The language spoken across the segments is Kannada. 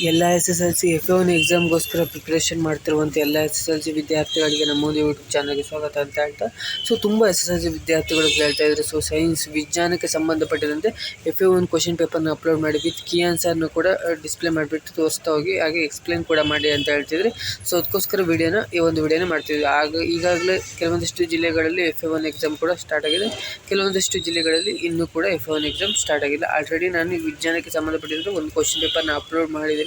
ಎಲ್ಲ SSLC FA1 ಎಕ್ಸಾಮ್ಗೋಸ್ಕರ ಪ್ರಿಪ್ರೇಷನ್ ಮಾಡ್ತಿರುವಂಥ ಎಲ್ಲ SSLC ವಿದ್ಯಾರ್ಥಿಗಳಿಗೆ ನಮ್ಮ ಒಂದು ಯೂಟ್ಯೂಬ್ ಚಾನಲ್ಗೆ ಸ್ವಾಗತ ಅಂತ ಹೇಳ್ತಾ, ಸೊ ತುಂಬ SSLC ವಿದ್ಯಾರ್ಥಿಗಳು ಕೇಳ್ತಾ ಇದ್ದಾರೆ. ಸೊ ಸೈನ್ಸ್ ವಿಜ್ಞಾನಕ್ಕೆ ಸಂಬಂಧಪಟ್ಟಿದಂತೆ FA1 ಕ್ವಶನ್ ಪೇಪರ್ನ ಅಪ್ಲೋಡ್ ಮಾಡಿ ವಿತ್ ಕೀ ಆನ್ಸರ್ನ ಕೂಡ ಡಿಸ್ಪ್ಲೇ ಮಾಡಿಬಿಟ್ಟು ತೋರಿಸ್ತಾ ಹೋಗಿ, ಹಾಗೆ ಎಕ್ಸ್ಪ್ಲೇನ್ ಕೂಡ ಮಾಡಿ ಅಂತ ಹೇಳ್ತಿದ್ರೆ. ಸೊ ಅದಕ್ಕೋಸ್ಕರ ಈ ಒಂದು ವಿಡಿಯೋನ ಮಾಡ್ತಿದ್ವಿ. ಈಗಾಗಲೇ ಕೆಲವೊಂದಿಷ್ಟು ಜಿಲ್ಲೆಗಳಲ್ಲಿ FA1 ಎಕ್ಸಾಮ್ ಕೂಡ ಸ್ಟಾರ್ಟ್ ಆಗಿದೆ, ಕೆಲವೊಂದಿಷ್ಟು ಜಿಲ್ಲೆಗಳಲ್ಲಿ ಇನ್ನೂ ಕೂಡ FA1 ಎಕ್ಸಾಮ್ ಸ್ಟಾರ್ಟ್ ಆಗಿಲ್ಲ. ಆಲ್ರೆಡಿ ನಾನು ವಿಜ್ಞಾನಕ್ಕೆ ಸಂಬಂಧಪಟ್ಟಿರೋ ಒಂದು ಕ್ವಶನ್ ಪೇಪರ್ನ ಅಪ್ಲೋಡ್ ಮಾಡಿದ್ದೀನಿ.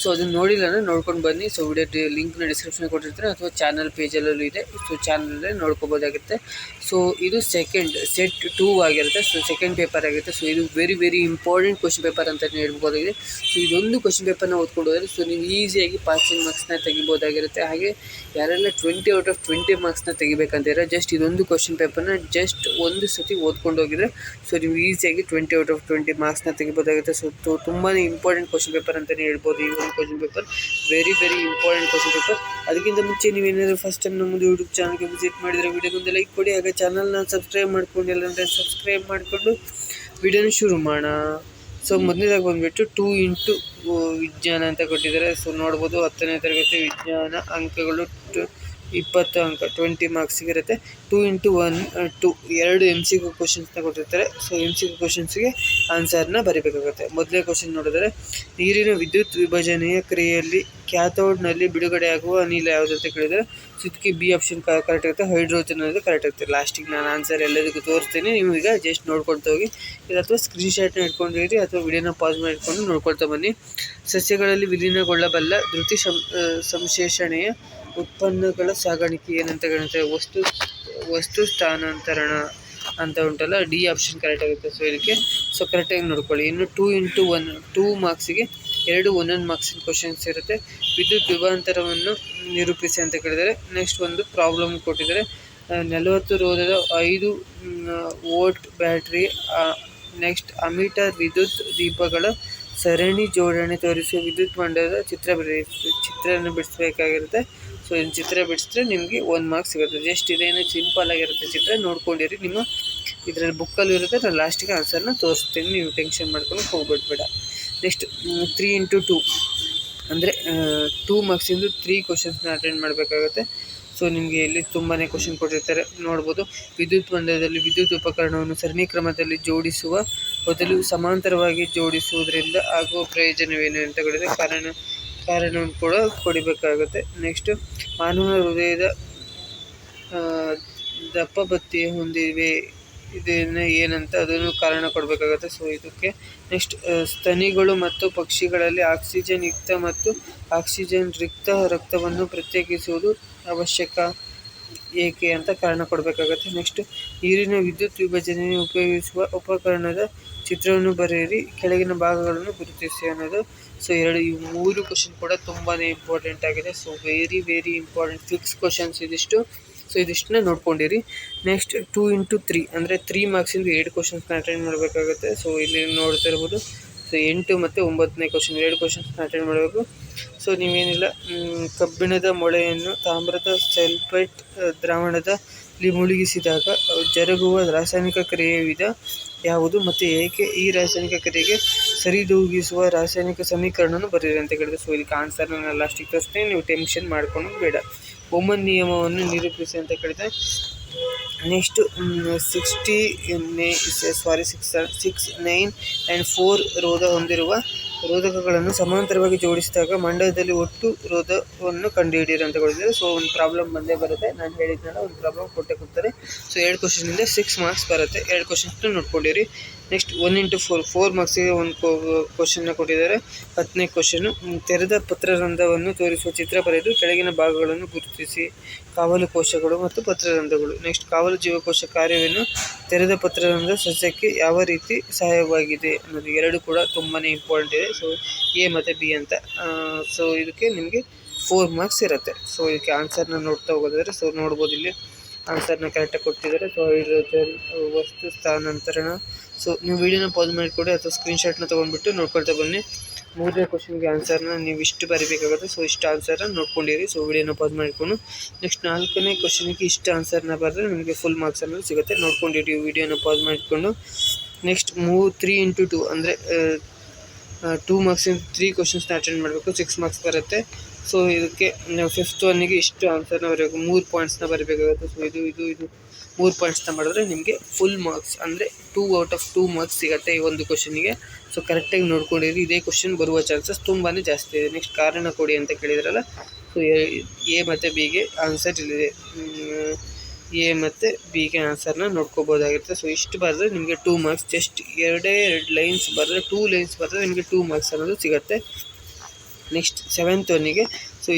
ಸೊ ಅದನ್ನು ನೋಡಿಲ್ಲ ಅಂದರೆ ನೋಡ್ಕೊಂಡು ಬನ್ನಿ. ಸೊ ವಿಡಿಯೋ ಲಿಂಕ್ನ ಡಿಸ್ಕ್ರಿಪ್ಷನ್ ಕೊಟ್ಟಿರ್ತಾರೆ, ಅಥವಾ ಚಾನಲ್ ಪೇಜಲ್ಲೂ ಇದೆ. ಸೊ ಚಾನಲಲ್ಲೇ ನೋಡ್ಕೋಬೋದಾಗುತ್ತೆ. ಸೊ ಇದು ಸೆಟ್ 2 ಆಗಿರುತ್ತೆ. ಸೊ ಸೆಕೆಂಡ್ ಪೇಪರ್ ಆಗಿರುತ್ತೆ. ಸೊ ಇದು ವೆರಿ ಇಂಪಾರ್ಟೆಂಟ್ ಕ್ವಶನ್ ಪೇಪರ್ ಅಂತಲೇ ಹೇಳ್ಬೋದಾಗಿದೆ. ಸೊ ಇದೊಂದು ಕ್ವಶನ್ ಪೇಪರ್ನ ಓದ್ಕೊಂಡು ಹೋದರೆ ಸೊ ನೀವು ಈಸಿಯಾಗಿ ಪಾಸಿಂಗ್ ಮಾರ್ಕ್ಸ್ನ ತೆಗಿಬೋದಾಗಿರುತ್ತೆ. ಹಾಗೆ ಯಾರೆಲ್ಲ 20/20 ಮಾರ್ಕ್ಸ್ನ ತೆಗಿಬೇಕಂತೀರ, ಜಸ್ಟ್ ಇದೊಂದು ಕ್ವಶನ್ ಪೇಪರ್ನ ಜಸ್ಟ್ ಒಂದು ಸತಿ ಓದ್ಕೊಂಡು ಹೋಗಿದ್ರೆ ಸೊ ನೀವು ಈಸಿಯಾಗಿ 20/20 ಮಾರ್ಕ್ಸ್ನ ತೆಗಿಬೋದಾಗುತ್ತೆ. ಸೊ ತುಂಬಾ ಇಂಪಾರ್ಟೆಂಟ್ ಕ್ವಶನ್ ಪೇಪರ್ ಅಂತಲೇ ಹೇಳ್ಬೋದು. ಈ ಒಂದು question paper very important question paper. ಅದಕ್ಕಿಂತ ಮುಂಚೆ ನೀವೇನಾದರೂ ಫಸ್ಟ್ ಟೈಮ್ ನಮ್ಮದು ಯೂಟ್ಯೂಬ್ ಚಾನಲ್ಗೆ ವಿಸಿಟ್ ಮಾಡಿದರೆ ವಿಡಿಯೋಗೊಂದು ಲೈಕ್ ಕೊಡಿ, ಹಾಗೆ ಚಾನಲ್ನ ಸಬ್ಸ್ಕ್ರೈಬ್ ಮಾಡ್ಕೊಂಡಿಲ್ಲ ಅಂದರೆ ಸಬ್ಸ್ಕ್ರೈಬ್ ಮಾಡಿಕೊಂಡು ವಿಡಿಯೋನ ಶುರು ಮಾಡೋಣ. ಸೊ ಮೊದಲನೇದಾಗಿ ಬಂದುಬಿಟ್ಟು 2 ವಿಜ್ಞಾನ ಅಂತ ಕೊಟ್ಟಿದ್ದಾರೆ. ಸೊ ನೋಡ್ಬೋದು 10ನೇ ತರಗತಿ ವಿಜ್ಞಾನ ಅಂಕಗಳು 20 ಅಂಕ 20 ಮಾರ್ಕ್ಸಿಗಿರುತ್ತೆ. 2 MCQ ಕ್ವಶನ್ಸ್ನ ಕೊಟ್ಟಿರ್ತಾರೆ. So MCQ ಕ್ವಶನ್ಸ್ಗೆ ಆನ್ಸರ್ನ ಬರೀಬೇಕಾಗುತ್ತೆ. ಮೊದಲೇ ಕ್ವಶನ್ ನೋಡಿದರೆ, ನೀರಿನ ವಿದ್ಯುತ್ ವಿಭಜನೆಯ ಕ್ರಿಯೆಯಲ್ಲಿ ಕ್ಯಾಥೋಡ್ನಲ್ಲಿ ಬಿಡುಗಡೆಯಾಗುವ ಅನಿಲ ಯಾವುದು ಅಂತ ಕೇಳಿದರೆ, ಸೊ ಇದಕ್ಕೆ ಬಿ ಆಪ್ಷನ್ ಕರೆಕ್ಟ್ ಆಗುತ್ತೆ, ಹೈಡ್ರೋಜನ್ ಅನ್ನೋದು ಕರೆಕ್ಟ್ ಆಗುತ್ತೆ. ಲಾಸ್ಟಿಗೆ ನಾನು ಆನ್ಸರ್ ಎಲ್ಲದಕ್ಕೂ ತೋರಿಸ್ತೀನಿ, ನಿಮೀಗ ಜಸ್ಟ್ ನೋಡ್ಕೊಳ್ತಾ ಹೋಗಿ, ಇಲ್ಲ ಅಥವಾ ಸ್ಕ್ರೀನ್ಶಾಟ್ನ ಇಟ್ಕೊಂಡಿರಿ ಅಥವಾ ವಿಡಿಯೋನ ಪಾಸ್ ಮಾಡಿ ಇಟ್ಕೊಂಡು ನೋಡ್ಕೊಳ್ತಾ ಬನ್ನಿ. ಸಸ್ಯಗಳಲ್ಲಿ ವಿಲೀನಗೊಳ್ಳಬಲ್ಲ ದ್ಯುತಿ ಸಂಶ್ಲೇಷಣೆಯ ಉತ್ಪನ್ನಗಳ ಸಾಗಾಣಿಕೆ ಏನಂತ ಕಾಣುತ್ತೆ, ವಸ್ತು ಸ್ಥಾನಾಂತರಣ ಅಂತ ಉಂಟಲ್ಲ, ಡಿ ಆಪ್ಷನ್ ಕರೆಕ್ಟ್ ಆಗುತ್ತೆ. ಸೊ ಇದಕ್ಕೆ ಸೊ ಕರೆಕ್ಟಾಗಿ ನೋಡ್ಕೊಳ್ಳಿ. ಇನ್ನು 2 ಮಾರ್ಕ್ಸಿಗೆ 1 ಮಾರ್ಕ್ಸಿನ ಕ್ವಶನ್ಸ್ ಇರುತ್ತೆ. ವಿದ್ಯುತ್ ವಿಭಾಂತರವನ್ನು ನಿರೂಪಿಸಿ ಅಂತ ಕೇಳಿದರೆ, ನೆಕ್ಸ್ಟ್ ಒಂದು ಪ್ರಾಬ್ಲಮ್ ಕೊಟ್ಟಿದ್ದಾರೆ. 40 ರೋಧದ 5 ವೋಲ್ಟ್ ಬ್ಯಾಟ್ರಿ, ನೆಕ್ಸ್ಟ್ ಅಮೀಟರ್ ವಿದ್ಯುತ್ ದೀಪಗಳ ಸರಣಿ ಜೋಡಣೆ ತೋರಿಸುವ ವಿದ್ಯುತ್ ಮಂಡಲದ ಚಿತ್ರನ ಬಿಡಿಸಬೇಕಾಗಿರುತ್ತೆ. ಸೊ ಇದನ್ನು ಚಿತ್ರ ಬಿಡಿಸಿದ್ರೆ ನಿಮಗೆ 1 ಮಾರ್ಕ್ಸ್ ಸಿಗುತ್ತೆ. ಜಸ್ಟ್ ಇದೇನು ಸಿಂಪಲ್ ಆಗಿರುತ್ತೆ ಚಿತ್ರ, ನೋಡ್ಕೊಂಡಿರಿ. ನಿಮ್ಮ ಇದರಲ್ಲಿ ಬುಕ್ಕಲ್ಲೂ ಇರುತ್ತೆ, ನಾನು ಲಾಸ್ಟಿಗೆ ಆನ್ಸರ್ನ ತೋರಿಸ್ತೀನಿ, ನೀವು ಟೆನ್ಷನ್ ಮಾಡ್ಕೊಂಡು ಹೋಗ್ಬಿಡ್ಬೇಡ. ನೆಕ್ಸ್ಟ್ 3x2 ಅಂದರೆ 2 ಮಾರ್ಕ್ಸಿಂದು 3 ಕ್ವಶನ್ಸ್ನ ಅಟೆಂಡ್ ಮಾಡಬೇಕಾಗುತ್ತೆ. ಸೊ ನಿಮಗೆ ಇಲ್ಲಿ ತುಂಬಾ ಕ್ವಶನ್ ಕೊಟ್ಟಿರ್ತಾರೆ, ನೋಡ್ಬೋದು. ವಿದ್ಯುತ್ ಮಂಡಲದಲ್ಲಿ ವಿದ್ಯುತ್ ಉಪಕರಣವನ್ನು ಸರಣಿ ಕ್ರಮದಲ್ಲಿ ಜೋಡಿಸುವ ಬದಲು ಸಮಾಂತರವಾಗಿ ಜೋಡಿಸುವುದರಿಂದ ಆಗುವ ಪ್ರಯೋಜನವೇನು ಅಂತ ಹೇಳಿದರೆ ಕಾರಣವನ್ನು ಕೂಡ ಕೊಡಬೇಕಾಗುತ್ತೆ. ನೆಕ್ಸ್ಟ್ ಮಾನವ ಹೃದಯದ ದಪ್ಪ ಬತ್ತಿಯ ಹೊಂದಿವೆ, ಇದನ್ನು ಏನಂತ ಅದನ್ನು ಕಾರಣ ಕೊಡಬೇಕಾಗುತ್ತೆ. ಸೊ ಇದಕ್ಕೆ ನೆಕ್ಸ್ಟ್ ಸ್ತನಿಗಳು ಮತ್ತು ಪಕ್ಷಿಗಳಲ್ಲಿ ಆಕ್ಸಿಜನ್ ಯುಕ್ತ ಮತ್ತು ಆಕ್ಸಿಜನ್ ರಿಕ್ತ ರಕ್ತವನ್ನು ಪ್ರತ್ಯೇಕಿಸುವುದು ಅವಶ್ಯಕ ಏಕೆ ಅಂತ ಕಾರಣ ಕೊಡಬೇಕಾಗುತ್ತೆ. ನೆಕ್ಸ್ಟ್ ನೀರಿನ ವಿದ್ಯುತ್ ವಿಭಜನೆಯನ್ನು ಉಪಯೋಗಿಸುವ ಉಪಕರಣದ ಚಿತ್ರವನ್ನು ಬರೆಯಿರಿ, ಕೆಳಗಿನ ಭಾಗಗಳನ್ನು ಗುರುತಿಸಿ ಅನ್ನೋದು. ಸೊ ಈ 3 ಕ್ವಶನ್ ಕೂಡ ತುಂಬಾ ಇಂಪಾರ್ಟೆಂಟ್ ಆಗಿದೆ. ಸೊ ವೆರಿ ಇಂಪಾರ್ಟೆಂಟ್ 6 ಕ್ವಶನ್ಸ್ ಇದಿಷ್ಟು. ಸೊ ಇದಿಷ್ಟನ್ನ ನೋಡ್ಕೊಂಡಿರಿ. ನೆಕ್ಸ್ಟ್ 2x3 ಅಂದರೆ 3 ಮಾರ್ಕ್ಸಿಂದು 2 ಕ್ವಶನ್ಸ್ನ ಅಟೆಂಡ್ ಮಾಡಬೇಕಾಗುತ್ತೆ. ಸೊ ಇಲ್ಲಿ ನೋಡ್ತಾ ಇರ್ಬೋದು. ಸೊ 8 ಮತ್ತು 9ನೇ ಕ್ವಶನ್ 2 ಕ್ವಶನ್ಸ್ನ ಅಟೆಂಡ್ ಮಾಡಬೇಕು. ಸೊ ನೀವೇನಿಲ್ಲ, ಕಬ್ಬಿಣದ ಮೊಳೆಯನ್ನು ತಾಮ್ರದ ಸಲ್ಫೇಟ್ ದ್ರಾವಣದಲ್ಲಿ ಮುಳುಗಿಸಿದಾಗ ಜರುಗುವ ರಾಸಾಯನಿಕ ಕ್ರಿಯೆ ವಿಧ ಯಾವುದು ಮತ್ತು ಏಕೆ? ಈ ರಾಸಾಯನಿಕ ಕ್ರಿಯೆಗೆ ಸರಿದೂಗಿಸುವ ರಾಸಾಯನಿಕ ಸಮೀಕರಣವನ್ನು ಬರೆಯಿರಿ ಅಂತ ಕೇಳಿದ್ರೆ, ಸೊ ಇದಕ್ಕೆ ಆನ್ಸರ್ನ ಲಾಸ್ಟಿಗೆ ತೋರಿಸ್ತೀನಿ, ನೀವು ಟೆನ್ಷನ್ ಮಾಡ್ಕೊಂಡು ಬೇಡ. ಓಮನ್ ನಿಯಮವನ್ನು ನಿರೂಪಿಸಿ ಅಂತ ಕೇಳಿದ್ರೆ, ನೆಕ್ಸ್ಟ್ 6, 9 ಆ್ಯಂಡ್ 4 ರೋಧ ಹೊಂದಿರುವ ರೋಧಕಗಳನ್ನು ಸಮಾಂತರವಾಗಿ ಜೋಡಿಸಿದಾಗ ಮಂಡಲದಲ್ಲಿ ಒಟ್ಟು ರೋಧವನ್ನು ಕಂಡುಹಿಡಿಯಿರಿ ಅಂತ ಕೊಟ್ಟಿದ್ದಾರೆ. ಸೊ ಒಂದು ಪ್ರಾಬ್ಲಮ್ ಬಂದೇ ಬರುತ್ತೆ, ನಾನು ಹೇಳಿದ್ನಲ್ಲ, ಒಂದು ಪ್ರಾಬ್ಲಮ್ ಕೊಡ್ತಾರೆ. ಸೊ 2 ಕ್ವಶನಿಂದ 6 ಮಾರ್ಕ್ಸ್ ಬರುತ್ತೆ. 2 ಕ್ವಶನ್ಸ್ನ ನೋಡ್ಕೊಂಡಿರಿ. ನೆಕ್ಸ್ಟ್ 1x4 ಮಾರ್ಕ್ಸಿಗೆ ಒಂದು ಕ್ವಶನ್ನ ಕೊಟ್ಟಿದ್ದಾರೆ. 10ನೇ ಕ್ವಶನು, ತೆರೆದ ಪತ್ರರಂಧ್ರವನ್ನು ತೋರಿಸುವ ಚಿತ್ರ ಬರೆದು ಕೆಳಗಿನ ಭಾಗಗಳನ್ನು ಗುರುತಿಸಿ. ಕಾವಲು ಕೋಶಗಳು ಮತ್ತು ಪತ್ರರಂಧ್ರಗಳು. ನೆಕ್ಸ್ಟ್ ಕಾವಲು ಜೀವಕೋಶ ಕಾರ್ಯವೇನು? ತೆರೆದ ಪತ್ರರಂಧ್ರ ಸಸ್ಯಕ್ಕೆ ಯಾವ ರೀತಿ ಸಹಾಯವಾಗಿದೆ ಅನ್ನೋದು. 2 ಕೂಡ ತುಂಬಾ ಇಂಪಾರ್ಟೆಂಟ್ ಇದೆ. ಸೊ ಎ ಮತ್ತು ಬಿ ಅಂತ. ಸೊ ಇದಕ್ಕೆ ನಿಮಗೆ 4 ಮಾರ್ಕ್ಸ್ ಇರುತ್ತೆ. ಸೊ ಇದಕ್ಕೆ ಆನ್ಸರ್ನ ನೋಡ್ತಾ ಹೋಗೋದಾದರೆ, ಸೊ ನೋಡ್ಬೋದು ಇಲ್ಲಿ ಆನ್ಸರ್ನ ಕರೆಕ್ಟಾಗಿ ಕೊಟ್ಟಿದ್ದಾರೆ. ಸೊ ಹೈಡ್ರೋಜನ್ ವಸ್ತು ಸ್ಥಾನಾಂತರಣ. ಸೊ ನೀವು ವಿಡಿಯೋನ ಪಾಸ್ ಮಾಡಿಕೊಡಿ ಅಥವಾ ಸ್ಕ್ರೀನ್ಶಾಟ್ನ ತೊಗೊಂಡ್ಬಿಟ್ಟು ನೋಡ್ಕೊಳ್ತಾ ಬನ್ನಿ. 3ನೇ ಕ್ವಶನ್ಗೆ ಆನ್ಸರ್ನ ನೀವು ಇಷ್ಟು ಬರೀಬೇಕಾಗುತ್ತೆ. ಸೊ ಇಷ್ಟು ಆನ್ಸರ್ನ ನೋಡ್ಕೊಂಡಿರಿ. ಸೊ ವಿಡಿಯೋನ ಪಾಸ್ ಮಾಡಿಕೊಂಡು ನೆಕ್ಸ್ಟ್ 4ನೇ ಕ್ವಶನಿಗೆ ಇಷ್ಟು ಆನ್ಸರ್ನ ಬರೆದ್ರೆ ನಿಮಗೆ ಫುಲ್ ಮಾರ್ಕ್ಸ್ ಅನ್ನೋದು ಸಿಗುತ್ತೆ. ನೋಡ್ಕೊಂಡಿರಿ ವಿಡಿಯೋನ ಪಾಸ್ ಮಾಡಿಕೊಂಡು. ನೆಕ್ಸ್ಟ್ 3x2 ಅಂದರೆ 2 ಮಾರ್ಕ್ಸಿಂದ 3 ಕ್ವಶನ್ಸ್ನ ಅಟೆಂಡ್ ಮಾಡಬೇಕು, 6 ಮಾರ್ಕ್ಸ್ ಬರುತ್ತೆ. ಸೊ ಇದಕ್ಕೆ ನಾವು 5th ಒನ್ನಿಗೆ ಇಷ್ಟು ಆನ್ಸರ್ನ ಬರಬೇಕು, 3 ಪಾಯಿಂಟ್ಸ್ನ ಬರಬೇಕಾಗುತ್ತೆ. ಸೊ ಇದು 3 ಪಾಯಿಂಟ್ಸ್ನ ಮಾಡಿದ್ರೆ ನಿಮಗೆ ಫುಲ್ ಮಾರ್ಕ್ಸ್ ಅಂದರೆ 2 ಔಟ್ ಆಫ್ 2 ಮಾರ್ಕ್ಸ್ ಸಿಗುತ್ತೆ ಈ ಒಂದು ಕ್ವಶನಿಗೆ. ಸೊ ಕರೆಕ್ಟಾಗಿ ನೋಡ್ಕೊಂಡಿರಿ, ಇದೇ ಕ್ವಶನ್ ಬರುವ ಚಾನ್ಸಸ್ ತುಂಬಾ ಜಾಸ್ತಿ ಇದೆ. ನೆಕ್ಸ್ಟ್ ಕಾರಣ ಕೊಡಿ ಅಂತ ಕೇಳಿದ್ರಲ್ಲ, ಸೊ ಎ ಮತ್ತು ಬಿಗೆ ಆನ್ಸರ್ ಇಲ್ಲಿದೆ. ಎ ಮತ್ತು ಬಿಗೆ ಆನ್ಸರ್ನ ನೋಡ್ಕೋಬೋದಾಗಿರುತ್ತೆ. ಸೊ ಇಷ್ಟು ಬರೆದ್ರೆ ನಿಮಗೆ 2 ಮಾರ್ಕ್ಸ್, ಜಸ್ಟ್ 2 ಲೈನ್ಸ್ ಬರೆದ್ರೆ 2 ಲೈನ್ಸ್ ಬರೆದ್ರೆ ನಿಮಗೆ 2 ಮಾರ್ಕ್ಸ್ ಅನ್ನೋದು ಸಿಗುತ್ತೆ. ನೆಕ್ಸ್ಟ್ 7th ಒನ್ನಿಗೆ, ಸೊ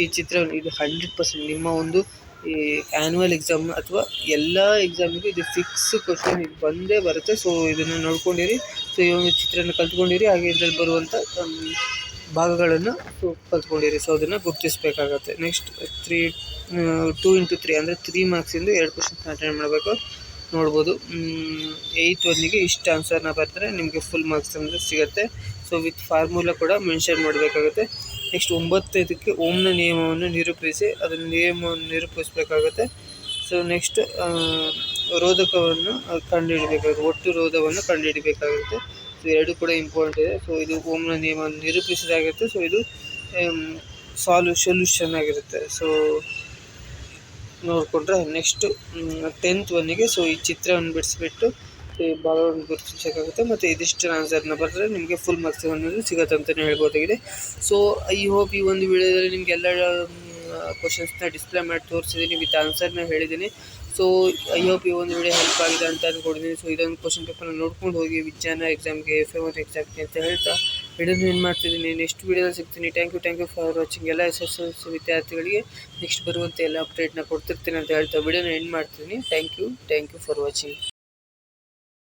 ಈ ಚಿತ್ರವನ್ನು ಇದು 100% ನಿಮ್ಮ ಒಂದು ಈ ಆ್ಯನ್ಯುವಲ್ ಎಕ್ಸಾಮ್ ಅಥವಾ ಎಲ್ಲ ಎಕ್ಸಾಮಿಗೂ ಇದು ಫಿಕ್ಸ್ ಕ್ವಶನ್ ಇದು ಬಂದೇ ಬರುತ್ತೆ. ಸೊ ಇದನ್ನು ನೋಡ್ಕೊಂಡಿರಿ, ಸೊ ಈ ಒಂದು ಚಿತ್ರನ ಕಲ್ತ್ಕೊಂಡಿರಿ, ಹಾಗೆ ಇದರಲ್ಲಿ ಬರುವಂಥ ಭಾಗಗಳನ್ನು ಕಲ್ತ್ಕೊಂಡಿರಿ. ಸೊ ಅದನ್ನು ಗುರುತಿಸಬೇಕಾಗತ್ತೆ. ನೆಕ್ಸ್ಟ್ 2 into 3 ಅಂದರೆ 3 ಮಾರ್ಕ್ಸಿಂದ 2 ಕ್ವಶನ್ಸ್ನ ಅಟೆಂಡ್ ಮಾಡಬೇಕು. ನೋಡ್ಬೋದು 8th ಒನ್ನಿಗೆ ಇಷ್ಟು ಆನ್ಸರ್ನ ಬರೆದ್ರೆ ನಿಮಗೆ ಫುಲ್ ಮಾರ್ಕ್ಸ್ ಅಂದರೆ ಸಿಗುತ್ತೆ. ಸೊ ವಿತ್ ಫಾರ್ಮುಲಾ ಕೂಡ ಮೆನ್ಷನ್ ಮಾಡಬೇಕಾಗುತ್ತೆ. ನೆಕ್ಸ್ಟ್ 9ಕ್ಕೆ ಓಮ್ನ ನಿಯಮವನ್ನು ನಿರೂಪಿಸಿ, ಅದನ್ನು ನಿಯಮವನ್ನು ನಿರೂಪಿಸಬೇಕಾಗುತ್ತೆ. ಸೊ ನೆಕ್ಸ್ಟ್ ರೋಧಕವನ್ನು ಕಂಡುಹಿಡಬೇಕಾಗುತ್ತೆ, ಒಟ್ಟು ರೋಧವನ್ನು ಕಂಡುಹಿಡಬೇಕಾಗುತ್ತೆ. ಸೊ 2 ಕೂಡ ಇಂಪಾರ್ಟೆಂಟ್ ಇದೆ. ಸೊ ಇದು ಓಮ್ನ ನಿಯಮವನ್ನು ನಿರೂಪಿಸಿದಾಗಿರುತ್ತೆ. ಸೊ ಇದು ಸೊಲ್ಯೂಷನ್ ಆಗಿರುತ್ತೆ. ಸೊ ನೋಡಿಕೊಂಡ್ರೆ ನೆಕ್ಸ್ಟ್ 10th ಒನ್ನಿಗೆ, ಸೊ ಈ ಚಿತ್ರವನ್ನು ಬಿಡಿಸ್ಬಿಟ್ಟು ಈ ಭಾಗವನ್ನು ಗುರುತಿಸಬೇಕಾಗುತ್ತೆ. ಮತ್ತು ಇದಿಷ್ಟು ಆನ್ಸರ್ನ ಬರೆದ್ರೆ ನಿಮಗೆ ಫುಲ್ ಮಾರ್ಕ್ಸ್ ಅನ್ನೋದು ಸಿಗುತ್ತೆ ಅಂತಲೇ ಹೇಳ್ಬೋದಾಗಿದೆ. ಸೊ ಐ ಹೋಪ್ ಈ ಒಂದು ವಿಡಿಯೋದಲ್ಲಿ ನಿಮಗೆ ಎಲ್ಲ ಕ್ವಶನ್ಸ್ನ ಡಿಸ್ಪ್ಲೇ ಮಾಡಿ ತೋರಿಸಿದ್ದೀನಿ, ವಿತ್ ಆನ್ಸರ್ನ ಹೇಳಿದ್ದೀನಿ. ಸೊ ಐ ಹೋಪ್ ಈ ಒಂದು ವಿಡಿಯೋ ಹೆಲ್ಪ್ ಆಗಿದೆ ಅಂತ ಅಂದ್ಕೊಂಡಿದ್ದೀನಿ. ಸೊ ಇದೊಂದು ಕ್ವಶನ್ ಪೇಪರ್ನ ನೋಡ್ಕೊಂಡು ಹೋಗಿ ವಿಜ್ಞಾನ ಎಕ್ಸಾಮ್ಗೆ, FA1 ಎಕ್ಸಾಮ್ಗೆ ಅಂತ ಹೇಳ್ತಾ ವಿಡಿಯೋನ ಏನು ಮಾಡ್ತಿದ್ದೀನಿ. ನೆಕ್ಸ್ಟ್ ವಿಡಿಯೋದಲ್ಲಿ ಸಿಗ್ತೀನಿ. Thank you for watching. ಎಲ್ಲ SSLC ವಿದ್ಯಾರ್ಥಿಗಳಿಗೆ ನೆಕ್ಸ್ಟ್ ಬರುವಂಥ ಎಲ್ಲ ಅಪ್ಡೇಟ್ನ ಕೊಡ್ತಿರ್ತೀನಿ ಅಂತ ಹೇಳ್ತಾ ವಿಡಿಯೋನ ಎಂಡ್ ಮಾಡ್ತೀನಿ. Thank you for watching.